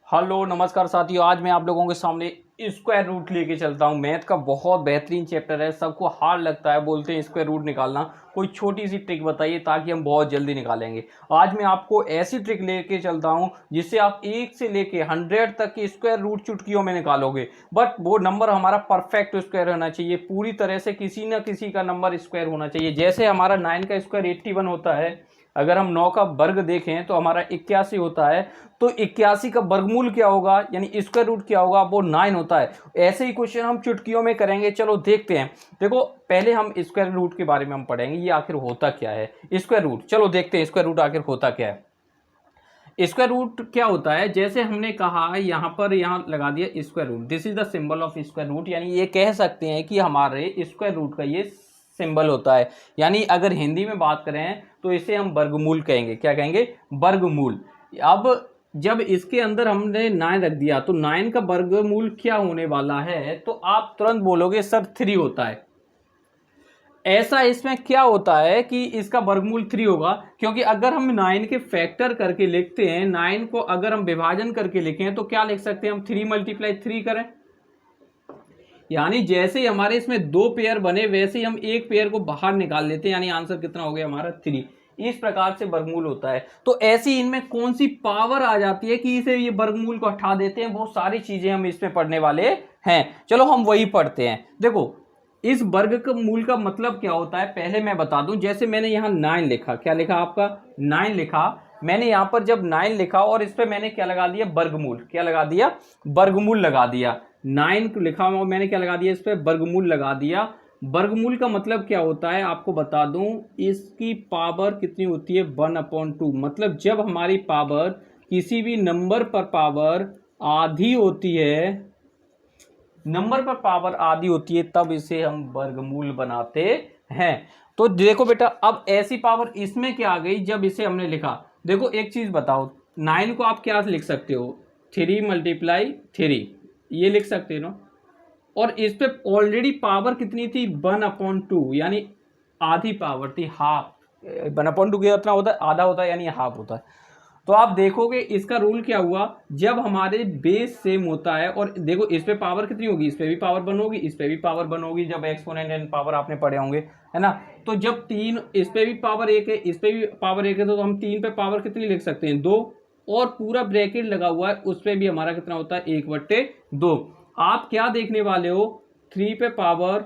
Hello नमस्कार साथियों, आज मैं आप लोगों के सामने स्क्वायर रूट लेके चलता हूँ। मैथ का बहुत बेहतरीन चैप्टर है। सबको हार्ड लगता है, बोलते हैं स्क्वायर रूट निकालना। कोई छोटी सी ट्रिक बताइए ताकि हम बहुत जल्दी निकालेंगे। आज मैं आपको ऐसी ट्रिक लेके चलता हूँ जिससे आप 1 से लेके 100 तक के स्क्वायर रूट चुटकियों में निकालोगे। बट वो नंबर हमारा परफेक्ट स्क्वायर होना चाहिए, पूरी तरह से किसी ना किसी का नंबर स्क्वायर होना चाहिए। जैसे हमारा 9 का स्क्वायर 81 होता है, अगर हम 9 का वर्ग देखें तो हमारा 81 होता है। तो 81 का वर्गमूल क्या होगा, यानी स्क्वायर रूट क्या होगा, वो 9 होता है। ऐसे ही क्वेश्चन हम चुटकियों में करेंगे। चलो देखते हैं। देखो, पहले हम स्क्वायर रूट के बारे में हम पढ़ेंगे, ये आखिर होता क्या है स्क्वायर रूट। चलो देखते हैं स्क्वायर रूट आखिर होता क्या है। स्क्वायर रूट क्या होता है, जैसे हमने कहा यहाँ पर, यहाँ लगा दिया square root. This is the symbol of square root, यानी ये कह सकते हैं कि हमारे स्क्वायर रूट का ये सिंबल होता है। यानी अगर हिंदी में बात करें तो इसे हम वर्गमूल कहेंगे। क्या कहेंगे? वर्गमूल। अब जब इसके अंदर हमने 9 रख दिया तो 9 का वर्गमूल क्या होने वाला है, तो आप तुरंत बोलोगे सर 3 होता है। ऐसा इसमें क्या होता है कि इसका वर्गमूल 3 होगा, क्योंकि अगर हम 9 के फैक्टर करके लिखते हैं, 9 को अगर हम विभाजन करके लिखें तो क्या लिख सकते हैं हम? 3 मल्टीप्लाई 3 करें। यानी जैसे ही हमारे इसमें 2 पेयर बने वैसे ही हम एक पेयर को बाहर निकाल लेते हैं, यानी आंसर कितना हो गया हमारा? 3। इस प्रकार से वर्गमूल होता है। तो ऐसी इनमें कौन सी पावर आ जाती है कि इसे ये वर्गमूल को हटा देते हैं, वो सारी चीजें हम इसमें पढ़ने वाले हैं। चलो हम वही पढ़ते हैं। देखो, इस वर्ग का मूल का मतलब क्या होता है पहले मैं बता दूं। जैसे मैंने यहाँ 9 लिखा, क्या लिखा आपका? 9 लिखा। मैंने यहाँ पर जब 9 लिखा और इस पर मैंने क्या लगा दिया? वर्गमूल। क्या लगा दिया? वर्गमूल लगा दिया। 9 लिखा और मैंने क्या लगा दिया? इस पर वर्गमूल लगा दिया। वर्गमूल का मतलब क्या होता है आपको बता दूं, इसकी पावर कितनी होती है? 1/2। मतलब जब हमारी पावर, किसी भी नंबर पर पावर आधी होती है, नंबर पर पावर आधी होती है, तब इसे हम वर्गमूल बनाते हैं। तो देखो बेटा, अब ऐसी पावर इसमें क्या आ गई जब इसे हमने लिखा। देखो एक चीज बताओ, 9 को आप क्या लिख सकते हो? 3 मल्टीप्लाई 3, ये लिख सकते हो ना। और इस पे ऑलरेडी पावर कितनी थी? 1/2, यानी आधी पावर थी, हाफ। 1/2 कितना होता है? आधा होता है, यानी हाफ होता है। तो आप देखोगे इसका रूल क्या हुआ, जब हमारे बेस सेम होता है। और देखो इस पे पावर कितनी होगी? इस पे भी पावर 1 होगी, इस पे भी पावर 1 होगी, जब एक्सपोनेंट एंड पावर आपने पढ़े होंगे, है ना। तो जब 3, इस पे भी पावर 1 है, इस पे भी पावर 1 है, तो हम 3 पे पावर कितनी लिख सकते हैं? 2। और पूरा ब्रैकेट लगा हुआ है, उस पे भी हमारा कितना होता है? 1/2। आप क्या देखने वाले हो? 3 पे पावर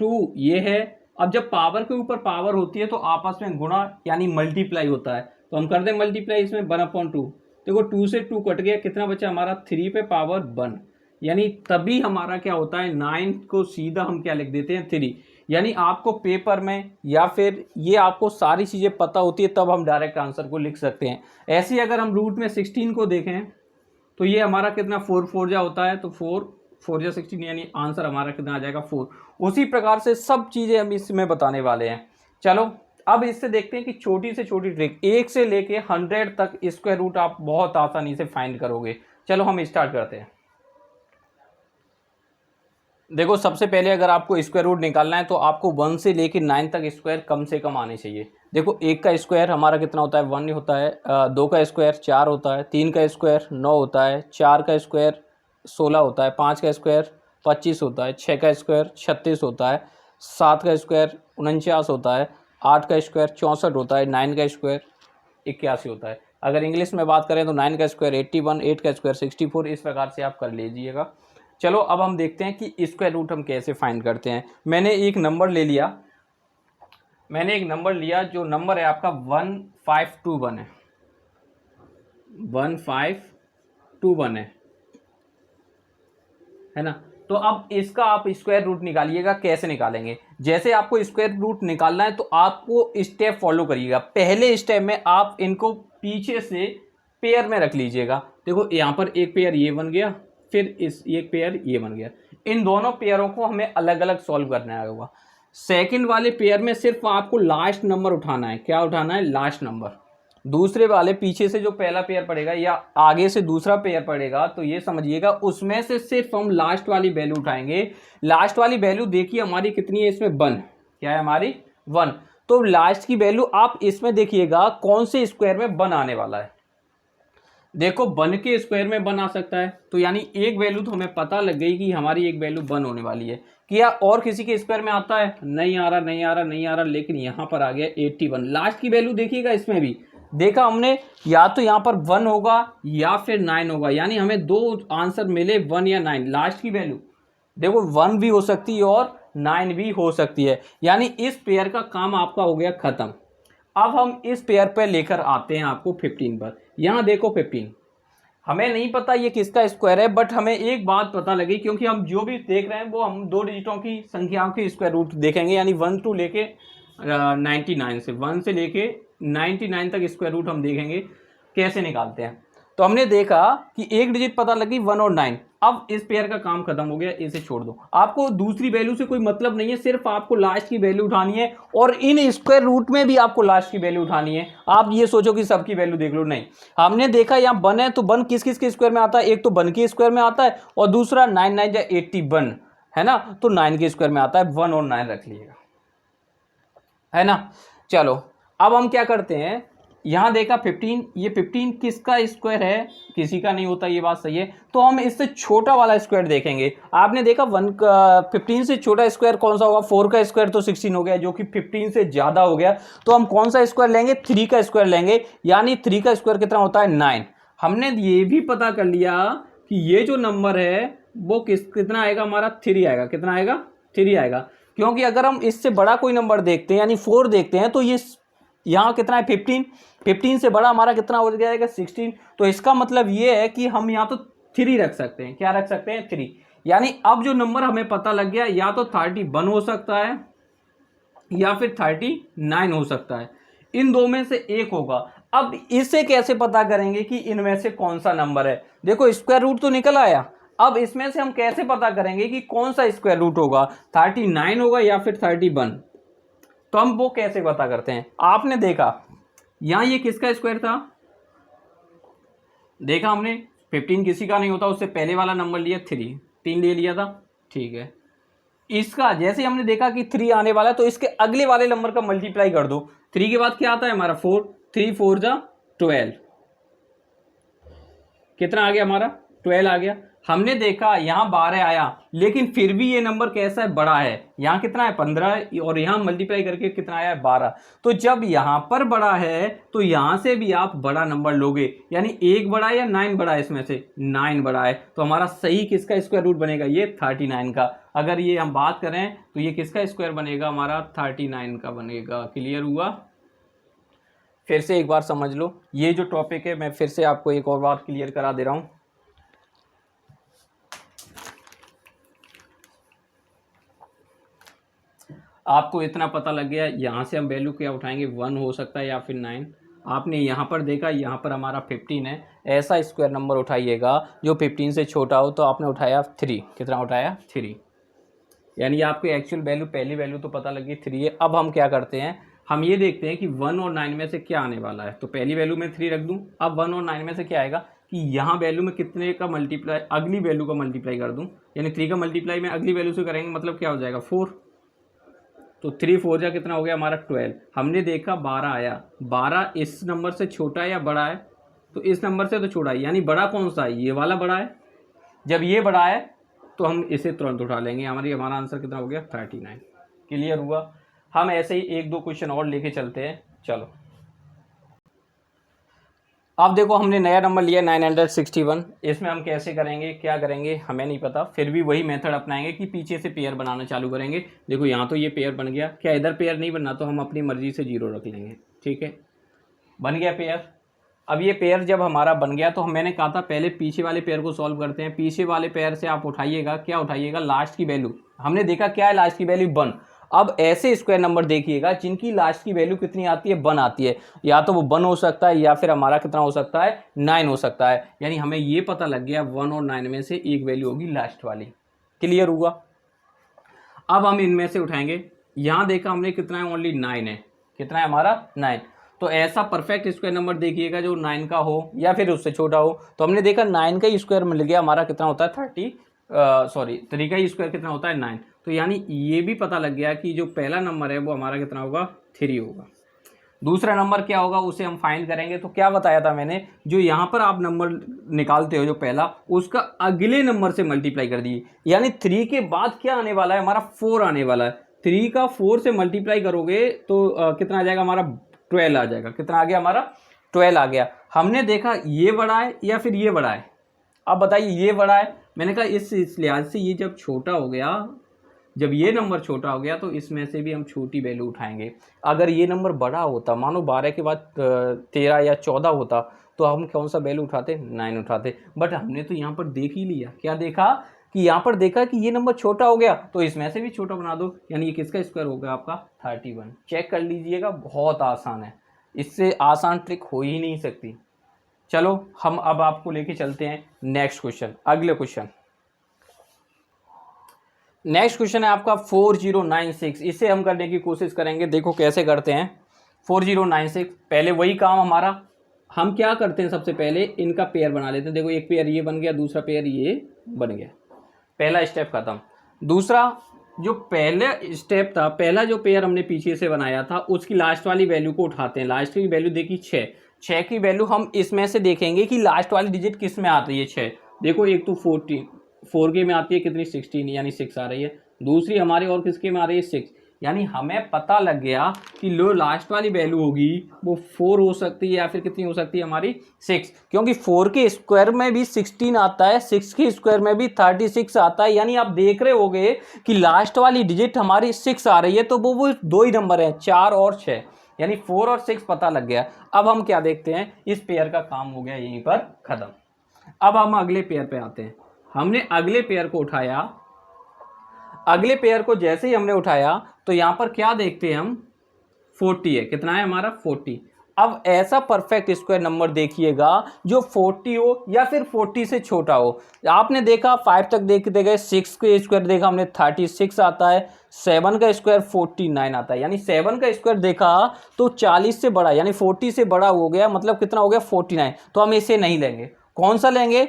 2 ये है। अब जब पावर के ऊपर पावर होती है तो आपस में गुणा यानी मल्टीप्लाई होता है। तो हम कर दें मल्टीप्लाई इसमें 1/2। देखो 2 से 2 कट गया, कितना बचा हमारा? 3 पे पावर 1। यानी तभी हमारा क्या होता है? 9 को सीधा हम क्या लिख देते हैं? 3। यानी आपको पेपर में या फिर ये आपको सारी चीजें पता होती है, तब हम डायरेक्ट आंसर को लिख सकते हैं। ऐसे ही अगर हम रूट में 16 को देखें तो ये हमारा कितना? 4 4 जा होता है, तो 4 4 जा 16, यानी आंसर हमारा कितना आ जाएगा? 4। उसी प्रकार से सब चीजें हम इसमें बताने वाले हैं। चलो अब इससे देखते हैं कि छोटी से छोटी ट्रिक, 1 से लेके 100 तक स्क्वायर रूट आप बहुत आसानी से फाइंड करोगे। चलो हम स्टार्ट करते हैं। देखो सबसे पहले अगर आपको स्क्वायर रूट निकालना है तो आपको 1 से लेके 9 तक स्क्वायर कम से कम आने चाहिए। देखो 1 का स्क्वायर हमारा कितना होता है? 1 होता है। 2 का स्क्वायर 4 होता है। 3 का स्क्वायर 9 होता है। 4 का स्क्वायर 16 होता है। 5 का स्क्वायर 25 होता है। 6 का स्क्वायर 36 होता है। 7 का स्क्वायर 49 होता है। 8 का स्क्वायर 64 होता है। 9 का स्क्वायर 81 होता है। अगर इंग्लिश में बात करें तो 9 का स्क्वायर 81, 8 का स्क्वायर 64, इस प्रकार से आप कर लीजिएगा। चलो अब हम देखते हैं कि स्क्वायर रूट हम कैसे फाइंड करते हैं। मैंने एक नंबर लिया, जो नंबर है आपका 1521 है। 1521 है ना। तो अब इसका आप स्क्वायर रूट निकालिएगा। कैसे निकालेंगे? जैसे आपको स्क्वायर रूट निकालना है तो आपको स्टेप फॉलो करिएगा। पहले स्टेप में आप इनको पीछे से पेयर में रख लीजिएगा। देखो यहाँ पर एक पेयर ये बन गया, फिर इस एक पेयर ये बन गया। इन दोनों पेयरों को हमें अलग अलग सॉल्व करना होगा। सेकंड वाले पेयर में सिर्फ आपको लास्ट नंबर उठाना है। क्या उठाना है? Last number. दूसरे वाले पीछे से जो पहला पेयर पड़ेगा या आगे से दूसरा पेयर पड़ेगा, तो ये समझिएगा उसमें से सिर्फ हम लास्ट वाली वैल्यू उठाएंगे। लास्ट वाली वैल्यू देखिए हमारी कितनी है इसमें? 1। क्या है हमारी? 1। तो लास्ट की वैल्यू आप इसमें देखिएगा कौन से स्क्वायर में 1 आने वाला है। देखो 1 के स्क्वायर में 1 आ सकता है, तो यानी एक वैल्यू तो हमें पता लग गई कि हमारी एक वैल्यू 1 होने वाली है। क्या और किसी के स्क्वायर में आता है? नहीं आ रहा, नहीं आ रहा, नहीं आ रहा, लेकिन यहाँ पर आ गया 81। लास्ट की वैल्यू देखिएगा, इसमें भी देखा हमने, या तो यहाँ पर 1 होगा या फिर 9 होगा, यानी हमें दो आंसर मिले, 1 या 9। लास्ट की वैल्यू देखो 1 भी हो सकती है और 9 भी हो सकती है, यानी इस पेयर का काम आपका हो गया खत्म। अब हम इस पेयर पे लेकर आते हैं आपको 15 पर। यहाँ देखो 15, हमें नहीं पता ये किसका स्क्वायर है, बट हमें एक बात पता लगी, क्योंकि हम जो भी देख रहे हैं वो हम 2 डिजिटों की संख्याओं की स्क्वायर रूट देखेंगे, यानी 1 टू लेके 99 से 1 से लेके 99 तक स्क्वायर रूट हम देखेंगे कैसे निकालते हैं। तो हमने देखा कि एक डिजिट पता लगी 1 और 9। अब इस पेयर का काम खत्म हो गया, इसे छोड़ दो। आपको दूसरी वैल्यू से कोई मतलब नहीं है, सिर्फ आपको लास्ट की वैल्यू उठानी है, और इन स्क्वायर रूट में भी आपको लास्ट की वैल्यू उठानी है। आप ये सोचो कि सबकी वैल्यू देख लो, नहीं। हमने देखा यहाँ 1 है, तो 1 किस किस के स्क्वायर में आता है? एक तो 1 के स्क्वायर में आता है, और दूसरा 9 9 या 81 है ना, तो 9 के स्क्वायर में आता है। 1 और 9 रख लीजिएगा, है ना। चलो अब हम क्या करते हैं, यहाँ देखा 15, ये 15 किसका स्क्वायर है? किसी का नहीं होता, ये बात सही है। तो हम इससे छोटा वाला स्क्वायर देखेंगे। आपने देखा 15 से छोटा स्क्वायर कौन सा होगा? 4 का स्क्वायर तो 16 हो गया, जो कि 15 से ज़्यादा हो गया। तो हम कौन सा स्क्वायर लेंगे? 3 का स्क्वायर लेंगे, यानी 3 का स्क्वायर कितना होता है? 9। हमने ये भी पता कर लिया कि ये जो नंबर है वो कितना आएगा हमारा? 3 आएगा। कितना आएगा? 3 आएगा, क्योंकि अगर हम इससे बड़ा कोई नंबर देखते हैं, यानी 4 देखते हैं, तो ये यहाँ कितना है? 15। 15 से बड़ा हमारा कितना हो जाएगा? 16। तो इसका मतलब ये है कि हम यहाँ तो 3 रख सकते हैं। क्या रख सकते हैं? 3। यानी अब जो नंबर हमें पता लग गया, या तो 31 हो सकता है या फिर 39 हो सकता है, इन दो में से एक होगा। अब इसे कैसे पता करेंगे कि इनमें से कौन सा नंबर है? देखो स्क्वायर रूट तो निकल आया, अब इसमें से हम कैसे पता करेंगे कि कौन सा स्क्वायर रूट होगा? 39 होगा या फिर 31? तो हम वो कैसे पता करते हैं? आपने देखा यहां ये किसका स्क्वायर था? देखा हमने 15 किसी का नहीं होता, उससे पहले वाला नंबर लिया 3 ले लिया था, ठीक है। इसका जैसे हमने देखा कि 3 आने वाला है, तो इसके अगले वाले नंबर का मल्टीप्लाई कर दो। 3 के बाद क्या आता है हमारा? 4। 3 4 जा 12। कितना आ गया हमारा? 12 आ गया। हमने देखा यहाँ 12 आया, लेकिन फिर भी ये नंबर कैसा है? बड़ा है। यहाँ कितना है? 15, और यहाँ मल्टीप्लाई करके कितना आया? 12। तो जब यहाँ पर बड़ा है तो यहाँ से भी आप बड़ा नंबर लोगे, यानी 1 बड़ा है या 9 बड़ा है? इसमें से 9 बड़ा है। तो हमारा सही किसका स्क्वायर रूट बनेगा? ये 39 का। अगर ये हम बात करें तो ये किसका स्क्वायर बनेगा? हमारा 39 का बनेगा। क्लियर हुआ? फिर से एक बार समझ लो, ये जो टॉपिक है मैं फिर से आपको एक और बार क्लियर करा दे रहा हूँ। आपको इतना पता लग गया, यहाँ से हम वैल्यू क्या उठाएंगे? 1 हो सकता है या फिर 9। आपने यहाँ पर देखा, यहाँ पर हमारा 15 है, ऐसा स्क्वायर नंबर उठाइएगा जो 15 से छोटा हो। तो आपने उठाया 3। कितना उठाया? 3। यानी आपको एक्चुअल वैल्यू, पहली वैल्यू तो पता लगी 3 है। अब हम क्या करते हैं, हम ये देखते हैं कि 1 और 9 में से क्या आने वाला है। तो पहली वैल्यू में 3 रख दूं। अब 1 और 9 में से क्या आएगा कि यहाँ वैल्यू में कितने का मल्टीप्लाई, अगली वैल्यू का मल्टीप्लाई कर दूं, यानी 3 का मल्टीप्लाई में अगली वैल्यू से करेंगे, मतलब क्या हो जाएगा? 4। तो 3 4 जा कितना हो गया हमारा? 12। हमने देखा 12 आया। 12 इस नंबर से छोटा है या बड़ा है? तो इस नंबर से तो छोटा है, यानी बड़ा कौन सा है? ये वाला बड़ा है। जब ये बड़ा है तो हम इसे तुरंत उठा लेंगे। हमारा आंसर कितना हो गया? 39। क्लियर हुआ? हम ऐसे ही 1-2 क्वेश्चन और लेके चलते हैं। चलो अब देखो, हमने नया नंबर लिया 961। इसमें हम कैसे करेंगे, क्या करेंगे, हमें नहीं पता। फिर भी वही मेथड अपनाएंगे कि पीछे से पेयर बनाना चालू करेंगे। देखो यहाँ तो ये पेयर बन गया, क्या इधर पेयर नहीं बनना? तो हम अपनी मर्जी से 0 रख लेंगे, ठीक है। बन गया पेयर। अब ये पेयर जब हमारा बन गया तो मैंने कहा था पहले पीछे वाले पेयर को सॉल्व करते हैं। पीछे वाले पेयर से आप उठाइएगा, क्या उठाइएगा? लास्ट की वैल्यू। हमने देखा क्या है लास्ट की वैल्यू? 1। अब ऐसे स्क्वायर नंबर देखिएगा जिनकी लास्ट की वैल्यू कितनी आती है? 1 आती है। या तो वो 1 हो सकता है या फिर हमारा कितना हो सकता है? 9 हो सकता है। यानी हमें ये पता लग गया 1 और 9 में से एक वैल्यू होगी लास्ट वाली। क्लियर हुआ? अब हम इनमें से उठाएंगे। यहाँ देखा हमने कितना है? ओनली 9 है। कितना है हमारा? 9। तो ऐसा परफेक्ट स्क्वायर नंबर देखिएगा जो 9 का हो या फिर उससे छोटा हो। तो हमने देखा 9 का ही स्क्वायर मिल गया, हमारा कितना होता है? 3 का ही स्क्वायर कितना होता है? 9। तो यानी ये भी पता लग गया कि जो पहला नंबर है वो हमारा कितना होगा? 3 होगा। दूसरा नंबर क्या होगा उसे हम फाइंड करेंगे। तो क्या बताया था मैंने, जो यहाँ पर आप नंबर निकालते हो जो पहला, उसका अगले नंबर से मल्टीप्लाई कर दिए, यानी 3 के बाद क्या आने वाला है हमारा 4 आने वाला है। 3 का 4 से मल्टीप्लाई करोगे तो कितना आ जाएगा हमारा 12 आ जाएगा। कितना आ गया हमारा 12 आ गया। हमने देखा ये बड़ा है या फिर ये बड़ा है, अब बताइए ये बड़ा है। मैंने कहा इस लिहाज से ये जब छोटा हो गया, जब ये नंबर छोटा हो गया तो इसमें से भी हम छोटी वैल्यू उठाएंगे। अगर ये नंबर बड़ा होता, मानो 12 के बाद 13 या 14 होता, तो हम कौन सा वैल्यू उठाते, 9 उठाते। बट हमने तो यहाँ पर देख ही लिया, क्या देखा कि यहाँ पर देखा कि ये नंबर छोटा हो गया तो इसमें से भी छोटा बना दो, यानी ये किसका स्क्वायर होगा आपका 31। चेक कर लीजिएगा, बहुत आसान है, इससे आसान ट्रिक हो ही नहीं सकती। चलो हम अब आपको लेके चलते हैं नेक्स्ट क्वेश्चन, अगले क्वेश्चन। नेक्स्ट क्वेश्चन है आपका 4096। इसे हम करने की कोशिश करेंगे, देखो कैसे करते हैं 4096। पहले वही काम हमारा, हम क्या करते हैं सबसे पहले इनका पेयर बना लेते हैं। देखो एक पेयर ये बन गया, दूसरा पेयर ये बन गया, पहला स्टेप खत्म। दूसरा जो पहले स्टेप था, पहला जो पेयर हमने पीछे से बनाया था उसकी लास्ट वाली वैल्यू को उठाते हैं। लास्ट की वैल्यू देखी 6, 6 की वैल्यू हम इसमें से देखेंगे कि लास्ट वाली डिजिट किस में आती है 6। देखो एक तो 14 4 के में आती है कितनी 16, यानी 6 आ रही है। दूसरी हमारे और किसके में आ रही है 6, यानी हमें पता लग गया कि लो लास्ट वाली वैल्यू होगी वो 4 हो सकती है या फिर कितनी हो सकती है हमारी 6, क्योंकि 4 के स्क्वायर में भी 16 आता है, 6 के स्क्वायर में भी 36 आता है। यानी आप देख रहे होगे कि लास्ट वाली डिजिट हमारी 6 आ रही है, तो वो दो ही नंबर है 4 और 6, यानी 4 और 6 पता लग गया। अब हम क्या देखते हैं, इस पेयर का काम हो गया यहीं पर खत्म। अब हम अगले पेयर पे आते हैं। हमने अगले पेयर को उठाया, अगले पेयर को जैसे ही हमने उठाया तो यहां पर क्या देखते हैं हम 40 है, कितना है हमारा 40। अब ऐसा परफेक्ट स्क्वायर नंबर देखिएगा जो 40 हो या फिर 40 से छोटा हो। आपने देखा 5 तक देखते गए, 6 का स्क्वायर देखा हमने 36 आता है, 7 का स्क्वायर 49 आता है, यानी 7 का स्क्वायर देखा तो 40 से बड़ा, यानी 40 से बड़ा हो गया, मतलब कितना हो गया 49। तो हम इसे नहीं लेंगे, कौन सा लेंगे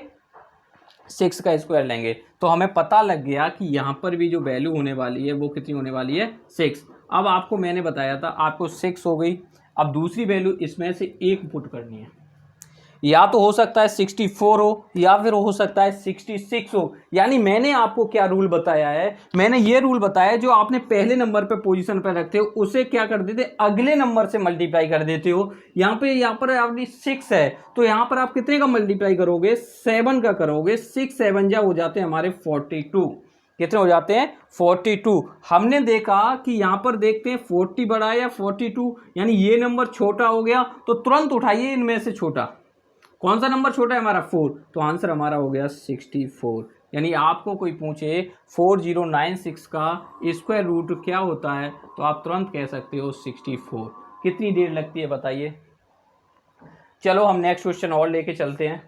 6 का स्क्वायर लेंगे। तो हमें पता लग गया कि यहाँ पर भी जो वैल्यू होने वाली है वो कितनी होने वाली है 6। अब आपको मैंने बताया था आपको 6 हो गई, अब दूसरी वैल्यू इसमें से एक पुट करनी है, या तो हो सकता है 64 हो या फिर हो सकता है 66 हो। यानी मैंने आपको क्या रूल बताया है, मैंने ये रूल बताया जो आपने पहले नंबर पे पोजीशन पे रखते हो उसे क्या कर देते, अगले नंबर से मल्टीप्लाई कर देते हो। यहाँ पर आपकी 6 है तो यहाँ पर आप कितने का मल्टीप्लाई करोगे, 7 का करोगे। 6 7 जा हो जाते हैं हमारे 42, कितने हो जाते हैं 42। हमने देखा कि यहाँ पर देखते हैं 40 बड़ा है या 42, यानी ये नंबर छोटा हो गया, तो तुरंत उठाइए इनमें से छोटा, कौन सा नंबर छोटा है हमारा 4, तो आंसर हमारा हो गया 64। यानी आपको कोई पूछे 4096 का स्क्वायर रूट क्या होता है तो आप तुरंत कह सकते हो 64। कितनी देर लगती है बताइए। चलो हम नेक्स्ट क्वेश्चन और लेके चलते हैं।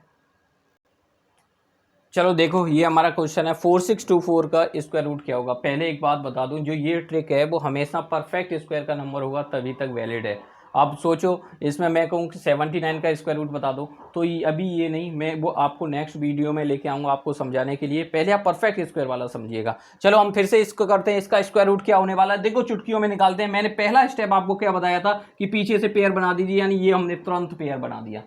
चलो देखो ये हमारा क्वेश्चन है 4624 का स्क्वायर रूट क्या होगा। पहले एक बात बता दूं, जो ये ट्रिक है वो हमेशा परफेक्ट स्क्वायर का नंबर होगा तभी तक वैलिड है। आप सोचो इसमें मैं कहूँ कि 79 का स्क्वायर रूट बता दो, तो अभी ये नहीं, मैं वो आपको नेक्स्ट वीडियो में लेके आऊँगा आपको समझाने के लिए। पहले आप परफेक्ट स्क्वायर वाला समझिएगा। चलो हम फिर से इसको करते हैं, इसका स्क्वायर रूट क्या होने वाला है देखो चुटकियों में निकालते हैं। मैंने पहला स्टेप आपको क्या बताया था कि पीछे से पेयर बना दीजिए, यानी ये हमने तुरंत पेयर बना दिया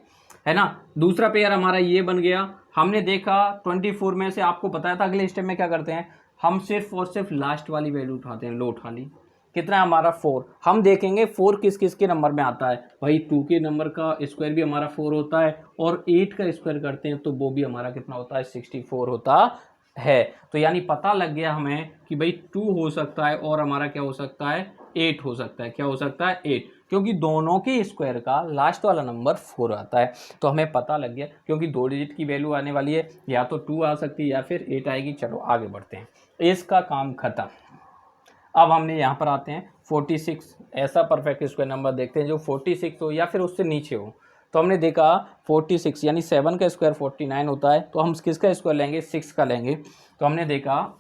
है ना। दूसरा पेयर हमारा ये बन गया। हमने देखा 24 में से आपको बताया था अगले स्टेप में क्या करते हैं, हम सिर्फ और सिर्फ लास्ट वाली वैल्यू उठाते हैं, लो उठा ली, कितना है हमारा 4। हम देखेंगे 4 किस किस के नंबर में आता है, भाई 2 के नंबर का स्क्वायर भी हमारा 4 होता है, और 8 का स्क्वायर करते हैं तो वो भी हमारा कितना होता है 64 होता है। तो यानी पता लग गया हमें कि भाई 2 हो सकता है और हमारा क्या हो सकता है 8 हो सकता है। क्या हो सकता है 8, क्योंकि दोनों के स्क्वायर का लास्ट वाला नंबर 4 आता है। तो हमें पता लग गया, क्योंकि 2 डिजिट की वैल्यू आने वाली है, या तो 2 आ सकती है या फिर 8 आएगी। चलो आगे बढ़ते हैं, इसका काम खत्म। अब हमने यहाँ पर आते हैं 46, ऐसा परफेक्ट स्क्वायर नंबर देखते हैं जो 46 हो या फिर उससे नीचे हो। तो हमने देखा 46 यानी 7 का स्क्वायर 49 होता है, तो हम किसका स्क्वायर लेंगे 6 का लेंगे। तो हमने देखा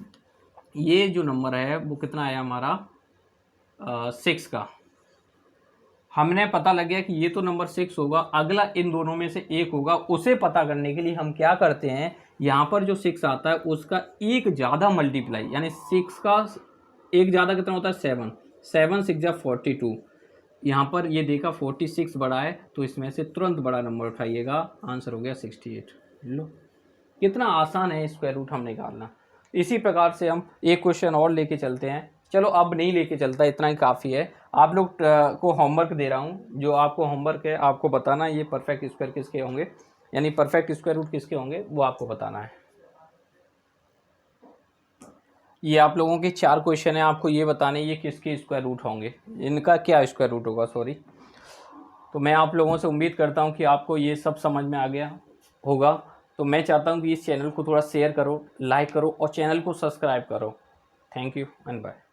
ये जो नंबर है वो कितना आया हमारा 6 का। हमने पता लग गया कि ये तो नंबर 6 होगा, अगला इन दोनों में से एक होगा। उसे पता करने के लिए हम क्या करते हैं, यहाँ पर जो 6 आता है उसका एक ज़्यादा मल्टीप्लाई, यानी 6 का एक ज़्यादा कितना होता है 7, 7 6 जा 42, यहाँ पर ये देखा 46 बड़ा है, तो इसमें से तुरंत बड़ा नंबर उठाइएगा, आंसर हो गया 68। लो, कितना आसान है स्क्वायर रूट हम निकालना। इसी प्रकार से हम एक क्वेश्चन और लेके चलते हैं। चलो अब नहीं लेके चलता, इतना ही काफ़ी है। आप लोग को होमवर्क दे रहा हूँ, जो आपको होमवर्क है आपको बताना ये परफेक्ट स्क्वायर किसके होंगे, यानी परफेक्ट स्क्वायर रूट किसके होंगे वो आपको बताना है। ये आप लोगों के 4 क्वेश्चन है, आपको ये बताने ये किसके स्क्वायर रूट होंगे, इनका क्या स्क्वायर रूट होगा, सॉरी। तो मैं आप लोगों से उम्मीद करता हूँ कि आपको ये सब समझ में आ गया होगा। तो मैं चाहता हूँ कि इस चैनल को थोड़ा शेयर करो, लाइक करो और चैनल को सब्सक्राइब करो। Thank you and bye.